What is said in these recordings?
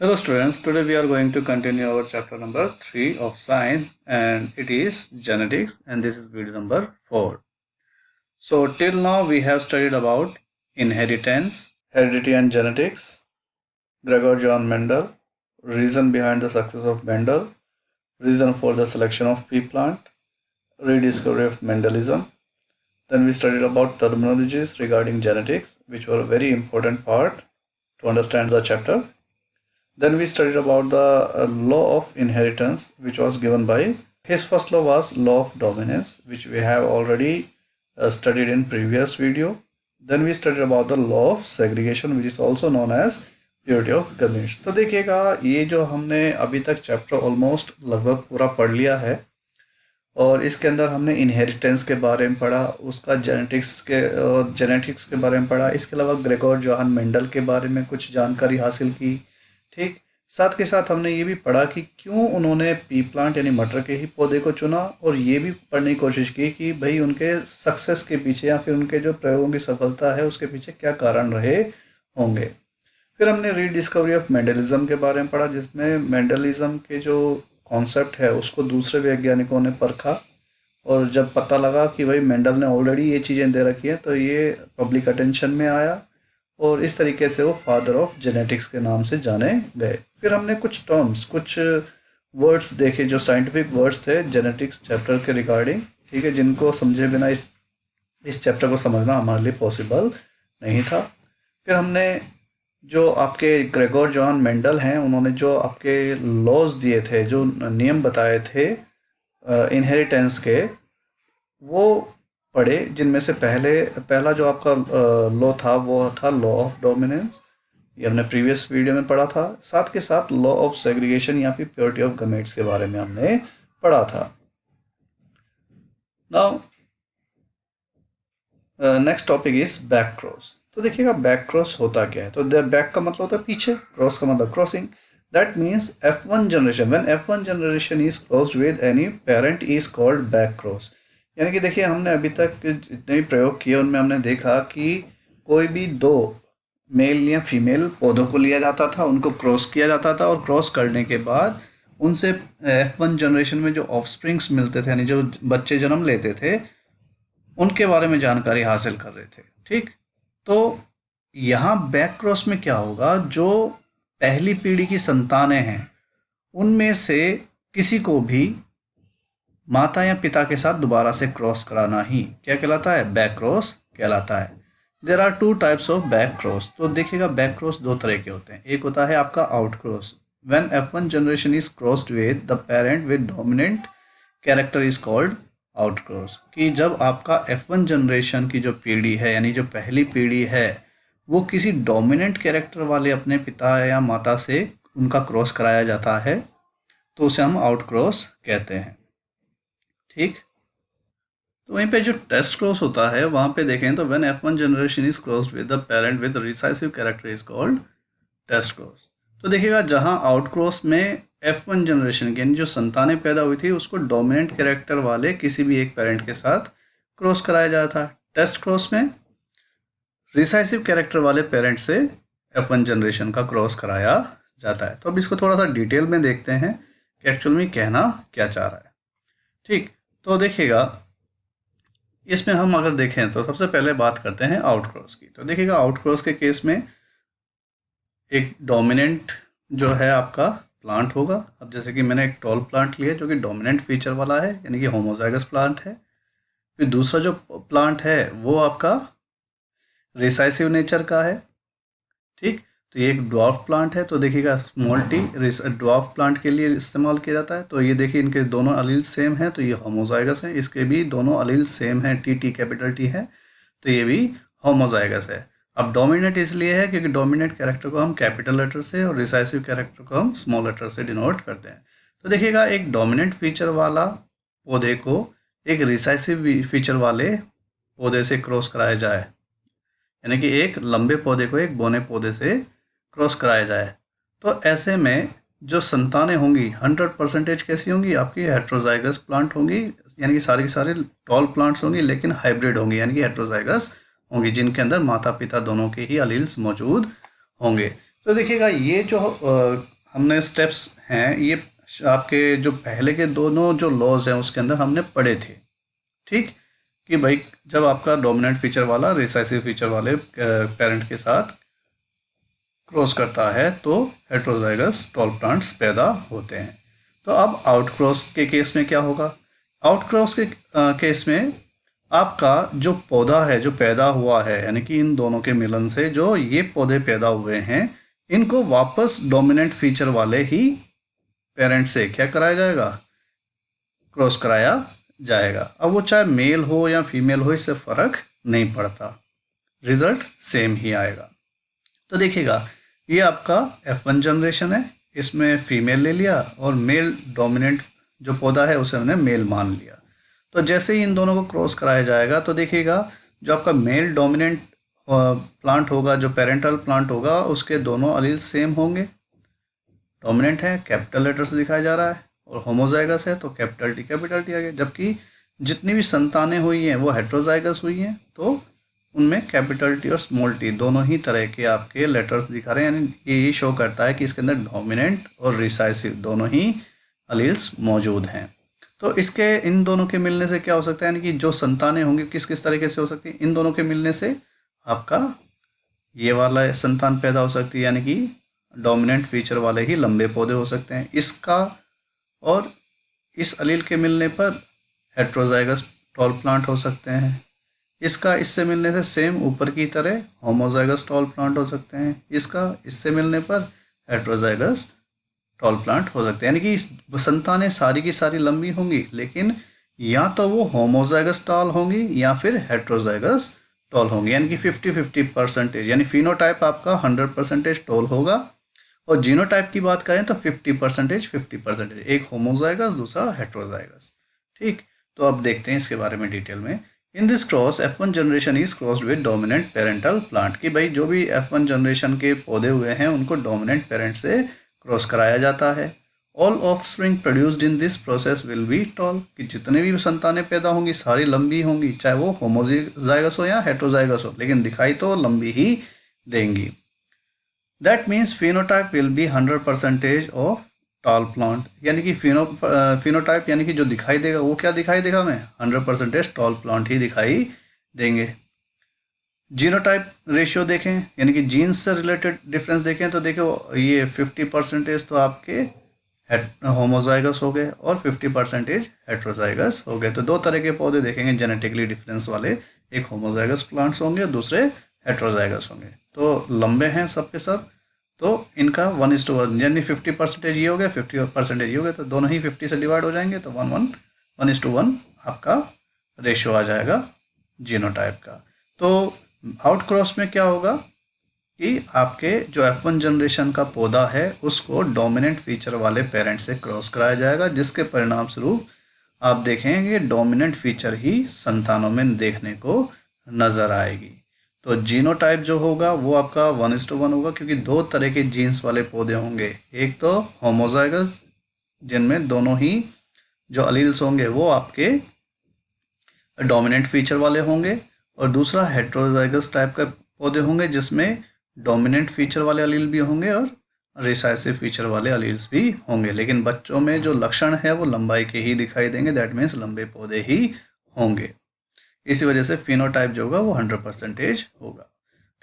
Hello students, today we are going to continue our chapter number 3 of science and it is genetics and this is video number 4. So till now we have studied about inheritance, heredity and genetics, Gregor John Mendel, reason behind the success of Mendel, reason for the selection of pea plant, rediscovery of Mendelism. Then we studied about terminologies regarding genetics which were a very important part to understand the chapter. Then we studied about the law of inheritance, which was given by his first law was law of dominance, which we have already studied in previous video. Then we studied about the law of segregation, which is also known as purity of gametes. तो देखिएगा ये जो हमने अभी तक chapter almost लगभग पूरा पढ़ लिया है और इसके अंदर हमने इनहेरिटेंस के बारे में पढ़ा, उसका जेनेटिक्स के बारे में पढ़ा, इसके अलावा ग्रेगोर जोहान मेंडल के बारे में कुछ जानकारी हासिल की। ठीक, साथ के साथ हमने ये भी पढ़ा कि क्यों उन्होंने पी प्लांट यानी मटर के ही पौधे को चुना और ये भी पढ़ने की कोशिश की कि भाई उनके सक्सेस के पीछे या फिर उनके जो प्रयोगों की सफलता है उसके पीछे क्या कारण रहे होंगे। फिर हमने रीडिस्कवरी ऑफ मेंडलिज्म के बारे में पढ़ा, जिसमें मेंडलिज्म के जो कॉन्सेप्ट है उसको दूसरे वैज्ञानिकों ने परखा और जब पता लगा कि भाई मेंडल ने ऑलरेडी ये चीज़ें दे रखी हैं तो ये पब्लिक अटेंशन में आया और इस तरीके से वो फादर ऑफ जेनेटिक्स के नाम से जाने गए। फिर हमने कुछ टर्म्स, कुछ वर्ड्स देखे जो साइंटिफिक वर्ड्स थे जेनेटिक्स चैप्टर के रिगार्डिंग, ठीक है, जिनको समझे बिना इस चैप्टर को समझना हमारे लिए पॉसिबल नहीं था। फिर हमने जो आपके ग्रेगोर जॉन मेंडल हैं उन्होंने जो आपके लॉज दिए थे, जो नियम बताए थे इनहेरिटेंस के, वो पढ़े, जिनमें से पहला जो आपका लॉ था वो था लॉ ऑफ डोमिनेंस, ये हमने प्रीवियस वीडियो में पढ़ा था। साथ के साथ लॉ ऑफ सेग्रीगेशन या फिर प्योरिटी ऑफ गमेट्स के बारे में हमने पढ़ा था। Now next topic is back cross. तो देखिएगा बैक क्रॉस होता क्या है। तो बैक का मतलब होता है पीछे, क्रॉस का मतलब crossing. That means F1 generation, when F1 generation is crossed with any parent is called back cross. यानी कि देखिए हमने अभी तक जितने भी प्रयोग किए उनमें हमने देखा कि कोई भी दो मेल या फीमेल पौधों को लिया जाता था, उनको क्रॉस किया जाता था और क्रॉस करने के बाद उनसे F1 जनरेशन में जो ऑफस्प्रिंग्स मिलते थे यानी जो बच्चे जन्म लेते थे उनके बारे में जानकारी हासिल कर रहे थे। ठीक, तो यहाँ बैक क्रॉस में क्या होगा, जो पहली पीढ़ी की संतानें हैं उनमें से किसी को भी माता या पिता के साथ दोबारा से क्रॉस कराना ही क्या कहलाता है, बैक क्रॉस कहलाता है। There are two types of back cross. तो देखिएगा बैक क्रॉस दो तरह के होते हैं। एक होता है आपका out cross, when F1 generation is crossed with the parent with dominant character is called out cross, कि जब आपका F1 जनरेशन की जो पीढ़ी है यानी जो पहली पीढ़ी है वो किसी डोमिनेंट कैरेक्टर वाले अपने पिता या माता से उनका क्रॉस कराया जाता है तो उसे हम आउट क्रॉस कहते हैं। ठीक, तो वहीं पे जो टेस्ट क्रॉस होता है वहाँ पे देखें तो when F1 generation is crossed with the parent with recessive character is called test cross. तो देखिएगा जहाँ आउट क्रॉस में F1 जनरेशन की यानी जो संतानें पैदा हुई थी उसको डोमिनेंट कैरेक्टर वाले किसी भी एक पेरेंट के साथ क्रॉस कराया जाता था। टेस्ट क्रॉस में रिसेसिव कैरेक्टर वाले पेरेंट से F1 जनरेशन का क्रॉस कराया जाता है। तो अब इसको थोड़ा सा डिटेल में देखते हैं कि एक्चुअल में कहना क्या चाह रहा है। ठीक, तो देखिएगा इसमें हम अगर देखें तो सबसे पहले बात करते हैं आउट क्रॉस की। तो देखिएगा आउट क्रॉस के केस में एक डोमिनेंट जो है आपका प्लांट होगा। अब जैसे कि मैंने एक टॉल प्लांट लिया जो कि डोमिनेंट फीचर वाला है यानी कि होमोजाइगस प्लांट है। फिर दूसरा जो प्लांट है वो आपका रिसेसिव नेचर का है। ठीक, तो ये एक ड्वार्फ प्लांट है। तो देखिएगा स्मॉल टी ड्वार्फ प्लांट के लिए इस्तेमाल किया जाता है। तो ये देखिए इनके दोनों अलील सेम हैं तो ये होमोजाइगस है। इसके भी दोनों अलील सेम हैं, टी कैपिटल टी है तो ये भी होमोजाइगस है। अब डोमिनेंट इसलिए है क्योंकि डोमिनेंट कैरेक्टर को हम कैपिटल लेटर से और रिसेसिव कैरेक्टर को हम स्मॉल लेटर से डिनोट करते हैं। तो देखिएगा एक डोमिनेंट फीचर वाला पौधे को एक रिसेसिव फीचर वाले पौधे से क्रॉस कराया जाए, यानी कि एक लंबे पौधे को एक बौने पौधे से क्रॉस कराया जाए, तो ऐसे में जो संतानें होंगी 100% कैसी होंगी, आपकी हेट्रोजाइगस प्लांट होंगी, यानी कि सारी की सारी टॉल प्लांट्स होंगी लेकिन हाइब्रिड होंगी यानी कि हेट्रोजाइगस होंगी, जिनके अंदर माता पिता दोनों के ही अलील्स मौजूद होंगे। तो देखिएगा ये जो हमने स्टेप्स हैं, ये आपके जो पहले के दोनों जो लॉज हैं उसके अंदर हमने पढ़े थे, ठीक, कि भाई जब आपका डोमिनेंट फीचर वाला रिसेसिव फीचर वाले पेरेंट के साथ क्रॉस करता है तो हेट्रोजाइगस टॉल प्लांट्स पैदा होते हैं। तो अब आउटक्रॉस के केस में क्या होगा? आउटक्रॉस के केस में आपका जो पौधा है जो पैदा हुआ है, यानी कि इन दोनों के मिलन से जो ये पौधे पैदा हुए हैं, इनको वापस डोमिनेंट फीचर वाले ही पेरेंट से क्या कराया जाएगा? क्रॉस कराया जाएगा। अब वो चाहे मेल हो या फीमेल हो, इससे फर्क नहीं पड़ता, रिजल्ट सेम ही आएगा। तो देखिएगा ये आपका F1 जनरेशन है, इसमें फीमेल ले लिया और मेल डोमिनेंट जो पौधा है उसे हमने मेल मान लिया। तो जैसे ही इन दोनों को क्रॉस कराया जाएगा तो देखिएगा जो आपका मेल डोमिनेंट प्लांट होगा, जो पेरेंटल प्लांट होगा, उसके दोनों अलील सेम होंगे। डोमिनेंट है कैपिटल लेटर से दिखाया जा रहा है और होमोजाइगस है तो कैपिटल टी आ गया। जबकि जितनी भी संतानें हुई हैं वो हेट्रोजाइगस हुई हैं तो उनमें कैपिटल टी और स्मॉल टी दोनों ही तरह के आपके लेटर्स दिखा रहे हैं, यानी ये शो करता है कि इसके अंदर डोमिनेंट और रिसाइसिव दोनों ही अलील्स मौजूद हैं। तो इसके इन दोनों के मिलने से क्या हो सकता है, यानी कि जो संतानें होंगी किस किस तरीके से हो सकती है? इन दोनों के मिलने से आपका ये वाला संतान पैदा हो सकती है, यानी कि डोमिनेंट फीचर वाले ही लंबे पौधे हो सकते हैं। इसका और इस अलील के मिलने पर हेट्रोजाइगस टॉल प्लांट हो सकते हैं। इसका इससे मिलने से सेम ऊपर की तरह होमोजाइगस टॉल प्लांट हो सकते हैं। इसका इससे मिलने पर हेट्रोजाइगस टॉल प्लांट हो सकते हैं, यानी कि संतानें सारी की सारी लंबी होंगी, लेकिन या तो वो होमोजाइगस टॉल होंगी या फिर हेट्रोजाइगस टॉल होंगी, यानी कि 50-50%, यानी फिनोटाइप आपका 100% टॉल होगा और जीनोटाइप की बात करें तो 50%, एक होमोजाइगस दूसरा हेट्रोजाइगस। ठीक, तो अब देखते हैं इसके बारे में डिटेल में। इन this cross F1 generation is crossed with dominant parental plant, कि भाई जो भी F1 जनरेशन के पौधे हुए हैं उनको डोमिनेंट पेरेंट से क्रॉस कराया जाता है। All offspring produced in this process will be toll, कि जितने भी संतानें पैदा होंगी सारी लंबी होंगी, चाहे वो होमोजाइगस हो या हेट्रोजाइगस हो, लेकिन दिखाई तो लंबी ही देंगी। That means phenotype will be 100% of tall plant, यानी कि फिनोटाइप यानी कि जो दिखाई देगा वो क्या दिखाई देगा हमें? 100% टॉल प्लांट ही दिखाई देंगे। जीनोटाइप रेशियो देखें, यानी कि जीन्स से रिलेटेड डिफरेंस देखें तो देखो ये 50% तो आपके होमोजाइगस हो गए और 50% हेट्रोजाइगस हो गए। तो दो तरह के पौधे देखेंगे जेनेटिकली डिफरेंस वाले, एक होमोजाइगस प्लांट्स होंगे दूसरे हेट्रोजाइगस होंगे। तो लंबे हैं सब के सब, तो इनका 1:1, यानी 50% ये हो गया 50% ये हो गया, तो दोनों ही 50 से डिवाइड हो जाएंगे तो 1:1 आपका रेशियो आ जाएगा जीनोटाइप का। तो आउट क्रॉस में क्या होगा कि आपके जो F1 जनरेशन का पौधा है उसको डोमिनेंट फीचर वाले पेरेंट से क्रॉस कराया जाएगा, जिसके परिणाम स्वरूप आप देखेंगे डोमिनेंट फीचर ही संतानों में देखने को नजर आएगी। तो जीनोटाइप जो होगा वो आपका 1:1 होगा, क्योंकि दो तरह के जीन्स वाले पौधे होंगे, एक तो होमोजाइगस जिनमें दोनों ही जो अलील्स होंगे वो आपके डोमिनेंट फीचर वाले होंगे, और दूसरा हेट्रोजाइगस टाइप का पौधे होंगे जिसमें डोमिनेंट फीचर वाले अलील भी होंगे और रिसाइसिव फीचर वाले अलील्स भी होंगे, लेकिन बच्चों में जो लक्षण है वो लंबाई के ही दिखाई देंगे, दैट मीन्स लंबे पौधे ही होंगे। इसी वजह से फिनोटाइप जो होगा वो 100% होगा।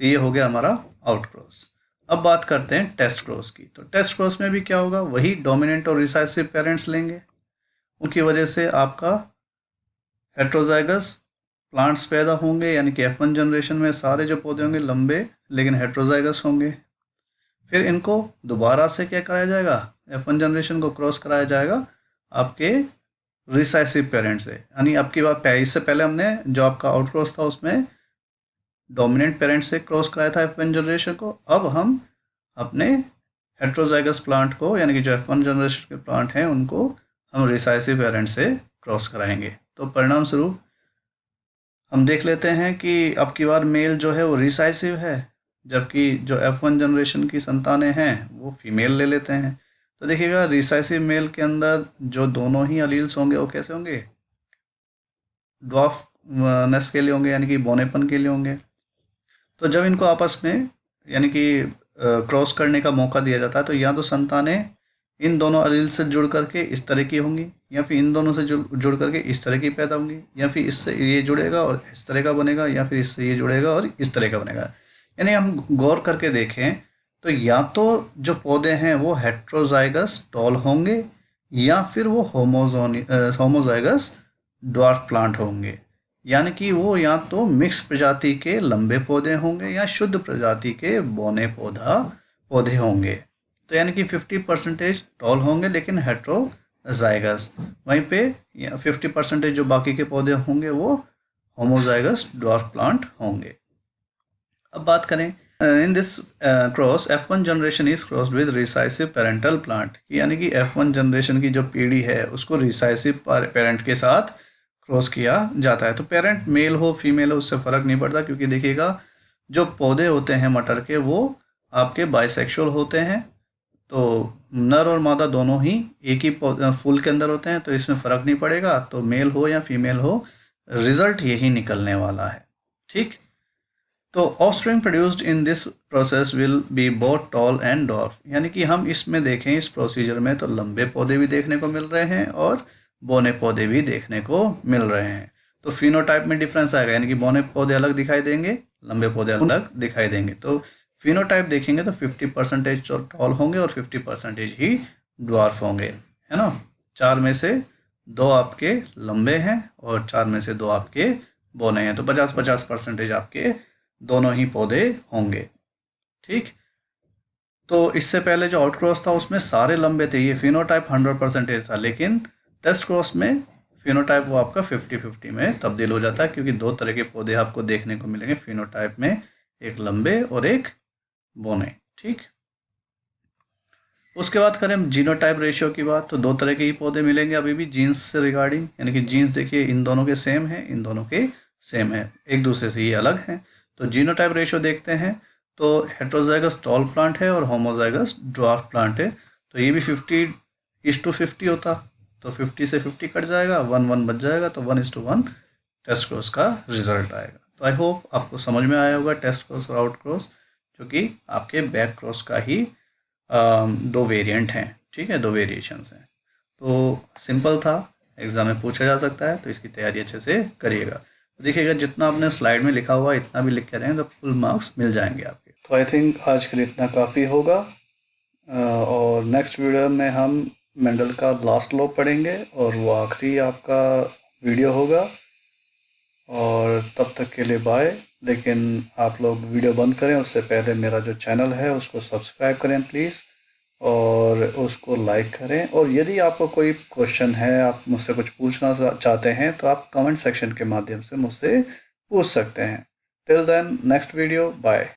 तो ये हो गया हमारा आउट क्रॉस। अब बात करते हैं टेस्ट क्रॉस की। तो टेस्ट क्रॉस में भी क्या होगा, वही डोमिनेंट और रिसाइसिव पेरेंट्स लेंगे, उनकी वजह से आपका हेट्रोजाइगस प्लांट्स पैदा होंगे, यानी कि F1 जनरेशन में सारे जो पौधे होंगे लंबे लेकिन हेट्रोजाइगस होंगे। फिर इनको दोबारा से क्या कराया जाएगा, F1 जनरेशन को क्रॉस कराया जाएगा आपके रिसाइसिव पेरेंट से, यानी आपकी बात इससे पहले हमने जो आपका आउट क्रॉस था उसमें डोमिनेंट पेरेंट से क्रॉस कराया था F1 जनरेशन को। अब हम अपने हेट्रोजाइगस प्लांट को, यानी कि जो F1 जनरेशन के प्लांट हैं उनको हम रिसाइसिव पेरेंट से क्रॉस कराएंगे। तो परिणाम स्वरूप हम देख लेते हैं कि अब की बार मेल जो है वो रिसाइसिव है, जबकि जो F1 जनरेशन की संतानें हैं वो फीमेल ले लेते हैं। तो देखिएगा रिसाइसिव मेल के अंदर जो दोनों ही अलील्स होंगे वो कैसे होंगे, ड्वार्फनेस के लिए होंगे, यानी कि बौनेपन के लिए होंगे। तो जब इनको आपस में यानी कि क्रॉस करने का मौका दिया जाता है तो या तो संतानें इन दोनों एलील से जुड़ करके इस तरह की होंगी, या फिर इन दोनों से जुड़ करके इस तरह की पैदा होंगी, या फिर इससे ये जुड़ेगा और इस तरह का बनेगा, या फिर इससे ये जुड़ेगा और इस तरह का बनेगा। यानी हम गौर करके देखें तो या तो जो पौधे हैं वो हेट्रोजाइगस टॉल होंगे, या फिर वो होमोजाइगस ड्वार्फ प्लांट होंगे। यानी कि वो या तो मिक्स प्रजाति के लंबे पौधे होंगे या शुद्ध प्रजाति के बौने पौधे होंगे। तो यानी कि 50% टॉल होंगे लेकिन हेट्रोजाइगस, वहीं पे 50% जो बाकी के पौधे होंगे वो होमोजाइगस ड्वार्फ प्लांट होंगे। अब बात करें in this cross F1 generation is crossed with recessive parental plant, यानी कि F1 जनरेशन की जो पीढ़ी है उसको रिसाइसिव पेरेंट के साथ क्रॉस किया जाता है। तो पेरेंट मेल हो फीमेल हो उससे फ़र्क नहीं पड़ता, क्योंकि देखिएगा जो पौधे होते हैं मटर के वो आपके बाइसेक्सुअल होते हैं, तो नर और मादा दोनों ही एक ही फूल के अंदर होते हैं, तो इसमें फ़र्क नहीं पड़ेगा। तो मेल हो या फीमेल हो रिजल्ट यही निकलने वाला है। ठीक, तो offspring produced in this process will be both tall and dwarf, यानी कि हम इसमें देखें इस प्रोसीजर में तो लंबे पौधे भी देखने को मिल रहे हैं और बौने पौधे भी देखने को मिल रहे हैं। तो फिनोटाइप में डिफरेंस आएगा, यानी कि बौने पौधे अलग दिखाई देंगे, लंबे पौधे अलग दिखाई देंगे। तो फिनोटाइप देखेंगे तो 50% टॉल होंगे और 50% ही ड्वार्फ होंगे, है ना। 4 में से 2 आपके लंबे हैं और 4 में से 2 आपके बौने हैं, तो 50-50% आपके दोनों ही पौधे होंगे। ठीक, तो इससे पहले जो आउटक्रॉस था उसमें सारे लंबे थे, ये फिनोटाइप 100% था, लेकिन टेस्ट क्रॉस में फिनोटाइप वो आपका 50-50 में तब्दील हो जाता है, क्योंकि 2 तरह के पौधे आपको देखने को मिलेंगे फिनोटाइप में, एक लंबे और एक बौने। ठीक, उसके बाद करें जीनोटाइप रेशियो की बात, तो 2 तरह के ही पौधे मिलेंगे अभी भी जीन्स से रिगार्डिंग, यानी कि जीन्स देखिए इन दोनों के सेम है, इन दोनों के सेम है, एक दूसरे से ये अलग हैं। तो जीनोटाइप रेशियो देखते हैं तो हेट्रोजाइगस टॉल प्लांट है और होमोजाइगस ड्वार्फ प्लांट है, तो ये भी 50:50 होता, तो 50 से 50 कट जाएगा, 1-1 बच जाएगा, तो 1:1 टेस्ट क्रॉस का रिजल्ट आएगा। तो आई होप आपको समझ में आया होगा टेस्ट क्रॉस और आउट क्रॉस, जो कि आपके बैक क्रॉस का ही 2 वेरिएंट हैं। ठीक है, 2 वेरिएशंस हैं, तो सिंपल था, एग्जाम में पूछा जा सकता है, तो इसकी तैयारी अच्छे से करिएगा। देखिएगा जितना आपने स्लाइड में लिखा हुआ इतना भी लिख के रहें तो फुल मार्क्स मिल जाएंगे आपके। तो आई थिंक आज के लिए इतना काफ़ी होगा, और नेक्स्ट वीडियो में हम मेंडल का लास्ट लॉ पढ़ेंगे और वो आखिरी आपका वीडियो होगा, और तब तक के लिए बाय। लेकिन आप लोग वीडियो बंद करें उससे पहले मेरा जो चैनल है उसको सब्सक्राइब करें प्लीज़, और उसको लाइक करें, और यदि आपको कोई क्वेश्चन है, आप मुझसे कुछ पूछना चाहते हैं तो आप कमेंट सेक्शन के माध्यम से मुझसे पूछ सकते हैं। Till then next video, bye.